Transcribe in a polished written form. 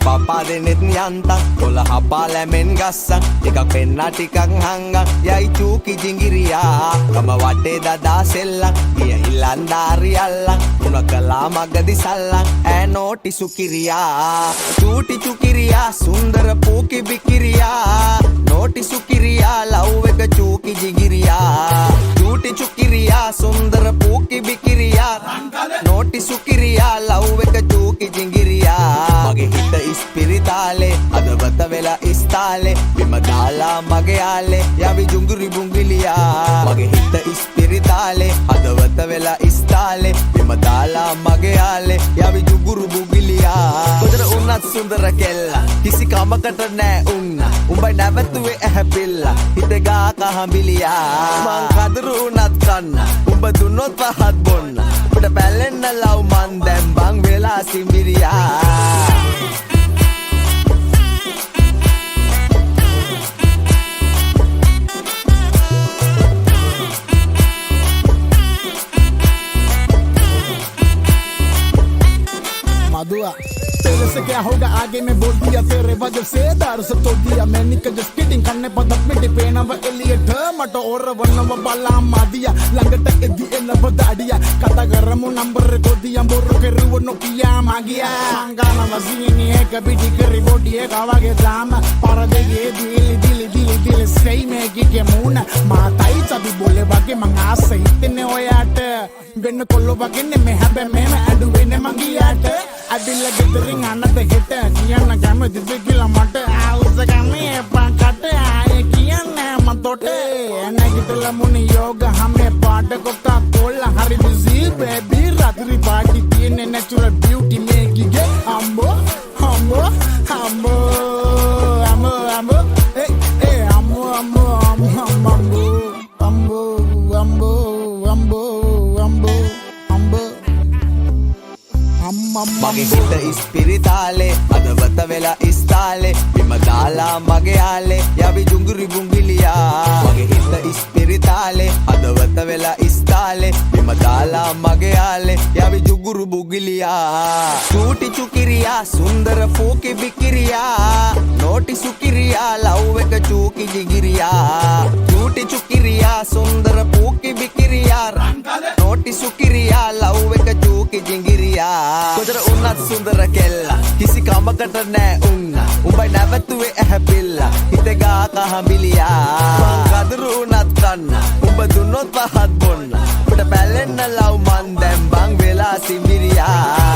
පපා දෙනෙත් යන්තම් කොළ හපා ලැමෙන් ගස්සන් ටිකක් පෙන්නා ටිකක් හංගන් යයි චූකි ජිංගිරියා කම වටේ දදා සෙල්ලන් ගිය ඉල්ලන්දාරි අල්ලන් උන කලා මගදි සල්ලන් ඈ නෝටි සුකිරියා චූටි චුකිරියා සුන්දර පූකි බිකිරියා නෝටි සුකිරියා ලව් එක චූකි ජිංගිරියා චූටි චුකිරියා සුන්දර පූකි බිකිරියා නෝටි සුකිරියා ලව් එක චූකි ජිංගිරියා මගේ හිත ඉස්පිරිතාලේ අදවත වෙලා ඉස්තාලේ බිම දාලා මගේ යාලේ යවි ජුංගුරි බුංගිලියා මගේ හිත ඉස්පිරිතාලේ අදවත වෙලා ඉස්තාලේ බිම දාලා මගේ යාලේ යවි ජුංගුරු බුංගිලියා කොතර උන්නත් සුන්දර කෙල්ලා කිසි කමකට නෑ උන්න උඹයි නැවතුවේ ඇහැපිල්ලා හිත ගා කහඹිලියා මං කදරු උනත් කන්න උඹ දුන්නොත් පහත් බොන්න උඹට පැලෙන්න ලව් මන් දැන් බං වෙලා සිඹිරියා दुआ तेरे से क्या होगा आगे मैं बोल दिया तेरे वजह से दार से तोड़ दिया मैंने का जस्ट किडिंग करने पर दब में डिपेना व एलियट मटो और वरना व बाला मादिया लंगट एदी एन बदाडिया कता गरम नंबर को दिया बोरो के रुव नो किया मागिया गाना मजीनी है कभी डिकरी बॉडी है कावा के जाम पारा देगे दिल सही में के मून माताई चबी बोले बाके मंगा सही तने ओयाट बेन कोल्लो बाके ने में हबे में अडु वेने मंगियाट अदिल ගෙදරින් අනත හෙට කියන්න කැමතිද කියලා මට ආවුස කමේ පාකට ආයේ කියන්නේ මතොට නැගිටලා මුනි යෝග හැමේ පාට කොක්කා කොල්ල හරි බිසි බේබි රාත්‍රි පාටි තියෙන්නේ නැචරල් බියුටි මේකිගේ අම්බෝ අම්බෝ අම්බෝ අම්බෝ අම්බෝ ඒ අම්බෝ අම්බෝ අම්බෝ අම්බෝ අම්බෝ අම්බෝ අම්බෝ මගේ හිත ඉස්පිරිතාලේ අදවත වෙලා ඉස්තාලේ බිම දාලා මගේ යාලේ යවි ජුංගුරි බුංගිලියා මගේ හිත ඉස්පිරිතාලේ අදවත වෙලා ඉස්තාලේ බිම දාලා මගේ යාලේ යවි ජුංගුරු බුංගිලියා චූටි චුකිරියා සුන්දර පූකි බිකිරියා නෝටි සුකිරියා ලව් එක චූකි ජිගිරියා චූටි චුකිරියා සුන්දර පූකි බිකිරියා නෝටි සුකිරියා ලව් එක චූකි ජිගිරියා කොතර උන්නත් සුන්දර කෙල්ලා කිසි කමකට නෑ උන්න උඹයි නැවතුවේ ඇහැපිල්ලා හිත ගා කහඹිලියා මං කදරු උනත් කන්න උඹ දුන්නොත් පහත් බොන්න උඹට පැලෙන්න ලව් මන් දැන් බං වෙලා සිඹිරියා